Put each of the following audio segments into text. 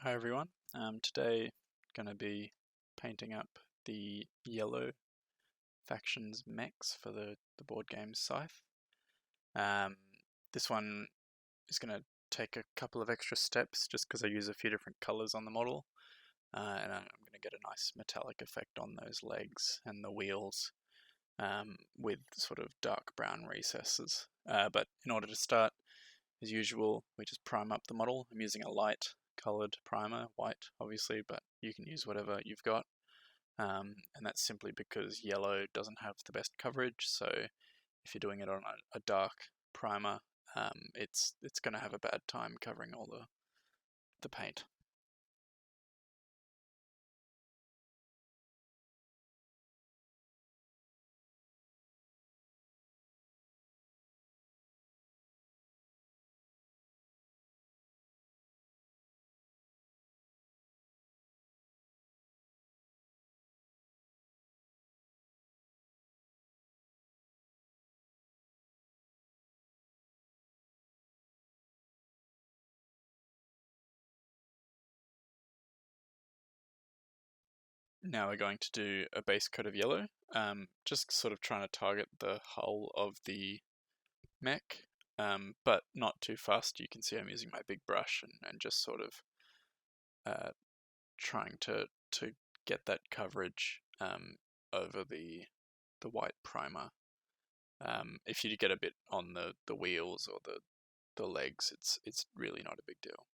Hi everyone. Today going to be painting up the yellow faction's mechs for the board game Scythe. Um, this one is going to take a couple of extra steps just because I use a few different colors on the model, and I'm going to get a nice metallic effect on those legs and the wheels with sort of dark brown recesses. But in order to start, as usual, we just prime up the model. I'm using a light colored primer, white obviously, but you can use whatever you've got. And that's simply because yellow doesn't have the best coverage, so if you're doing it on a dark primer, it's going to have a bad time covering all the paint. Now we're going to do a base coat of yellow, just sort of trying to target the hull of the mech, but not too fast. You can see I'm using my big brush and just sort of uh, trying to get that coverage over the white primer. If you get a bit on the wheels or the legs, it's really not a big deal.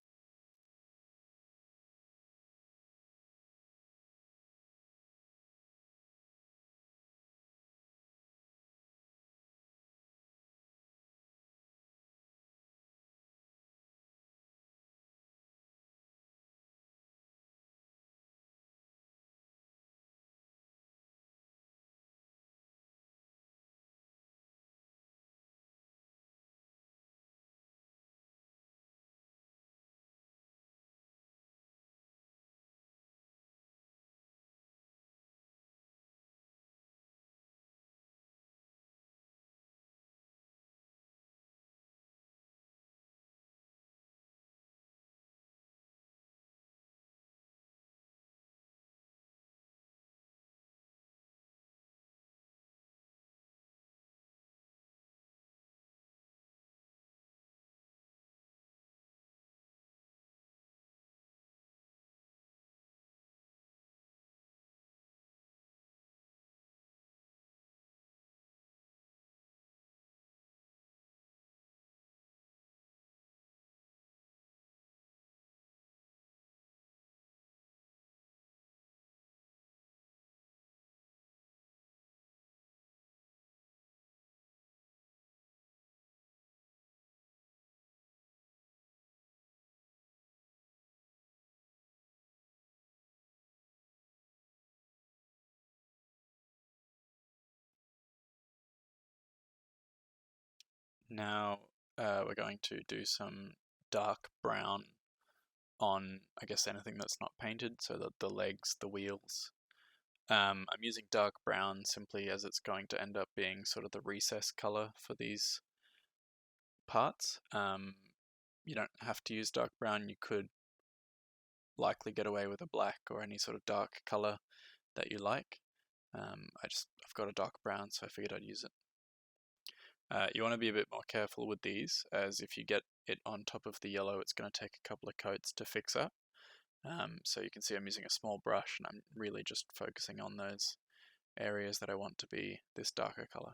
Now we're going to do some dark brown on, I guess, anything that's not painted, so that the legs, the wheels. I'm using dark brown simply as it's going to end up being sort of the recess color for these parts. You don't have to use dark brown. You could likely get away with a black or any sort of dark color that you like. I've got a dark brown, so I figured I'd use it. You want to be a bit more careful with these, as if you get it on top of the yellow, it's going to take a couple of coats to fix up. So you can see I'm using a small brush, and I'm really just focusing on those areas that I want to be this darker color.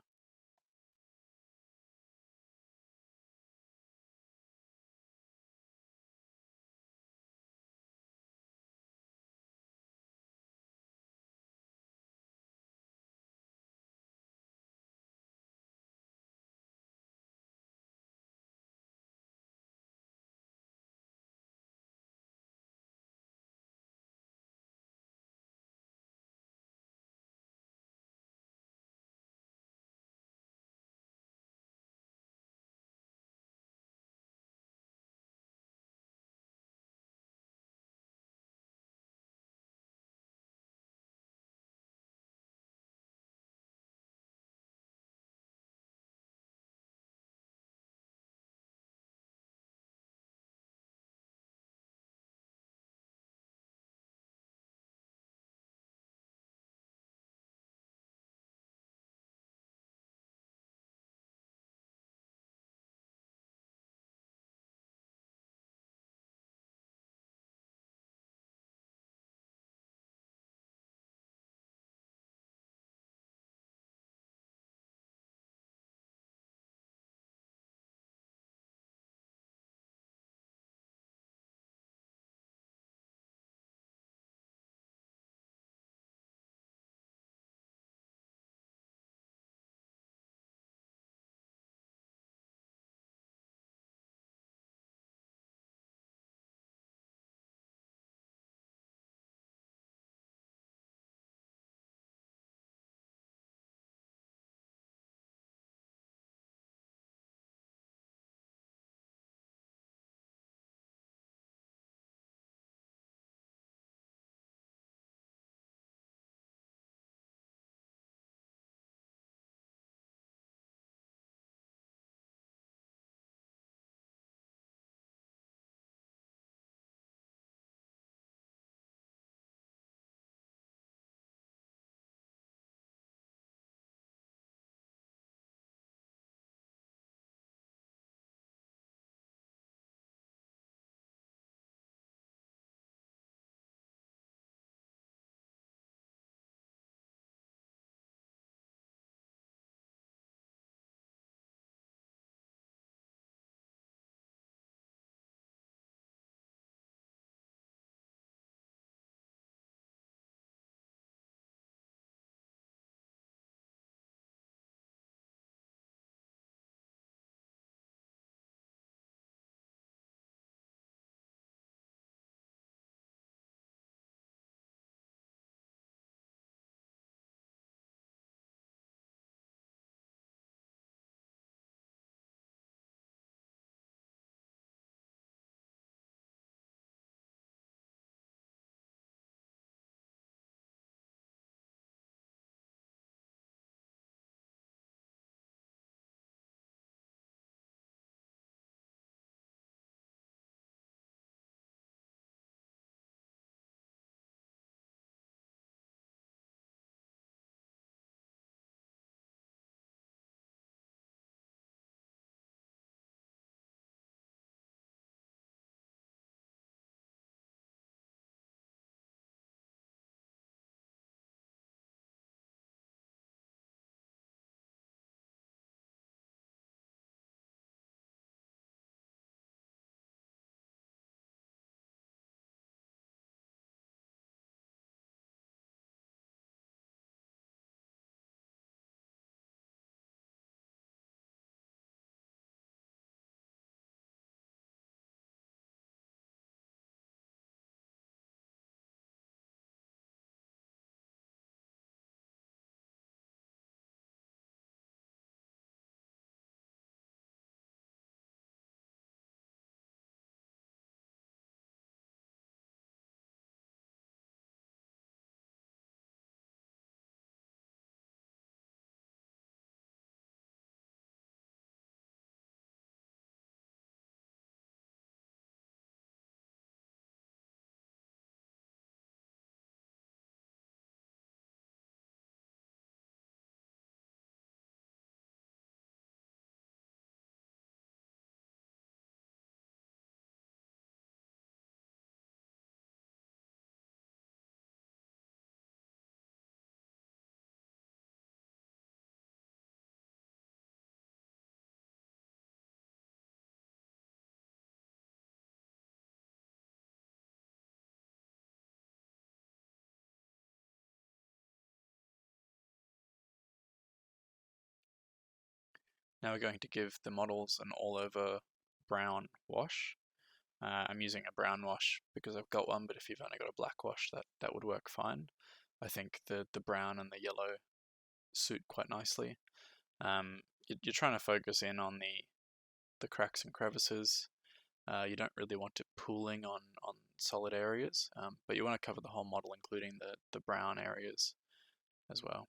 Now we're going to give the models an all-over brown wash. I'm using a brown wash because I've got one, but if you've only got a black wash, that would work fine. I think the brown and the yellow suit quite nicely. You're trying to focus in on the cracks and crevices. You don't really want it pooling on solid areas, but you want to cover the whole model, including the brown areas as well.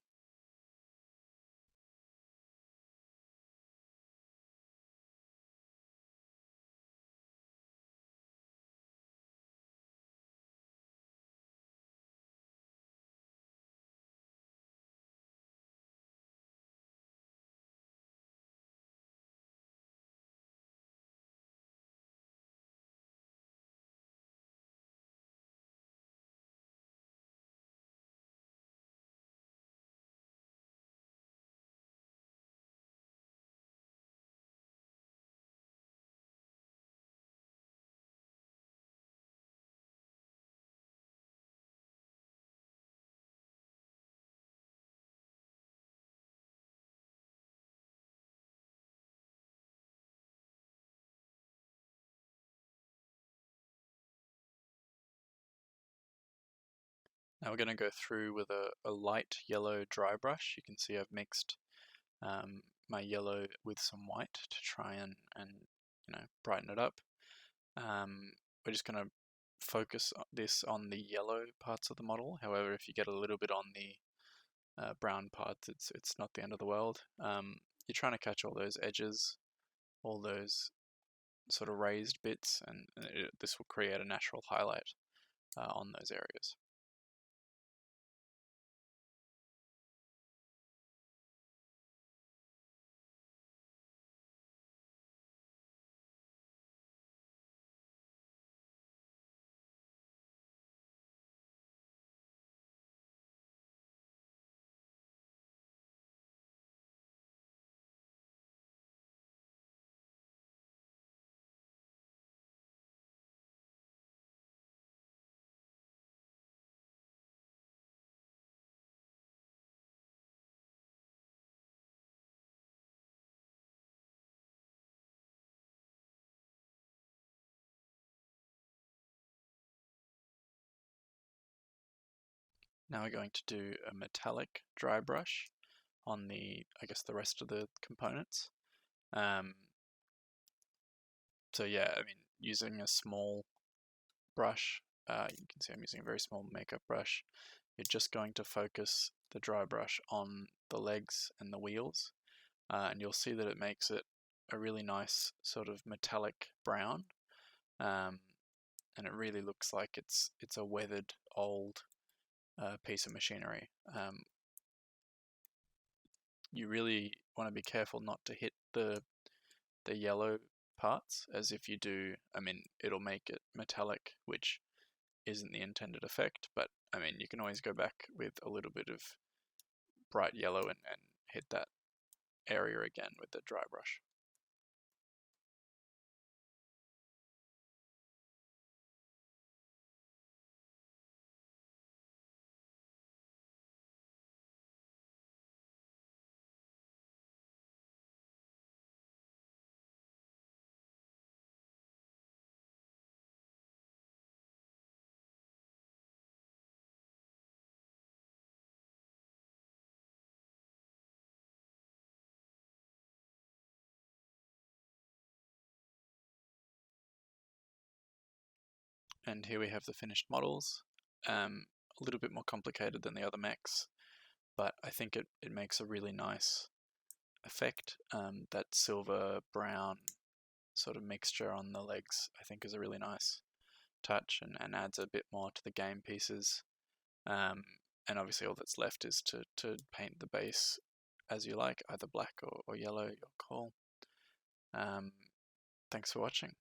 Now we're going to go through with a light yellow dry brush. You can see I've mixed my yellow with some white to try and brighten it up. We're just going to focus this on the yellow parts of the model. However, if you get a little bit on the brown parts, it's not the end of the world. You're trying to catch all those edges, all those sort of raised bits, and this will create a natural highlight on those areas. Now we're going to do a metallic dry brush on the rest of the components. So yeah, I mean, using a small brush, you can see I'm using a very small makeup brush. You're just going to focus the dry brush on the legs and the wheels, and you'll see that it makes it a really nice sort of metallic brown, and it really looks like it's a weathered old piece of machinery. You really want to be careful not to hit the yellow parts, as if you do, I mean, it'll make it metallic, which isn't the intended effect, but I mean, you can always go back with a little bit of bright yellow and hit that area again with the dry brush. And here we have the finished models. A little bit more complicated than the other mechs, but I think it makes a really nice effect. That silver brown sort of mixture on the legs I think is a really nice touch, and adds a bit more to the game pieces. And obviously all that's left is to paint the base as you like, either black or yellow, your call. Thanks for watching.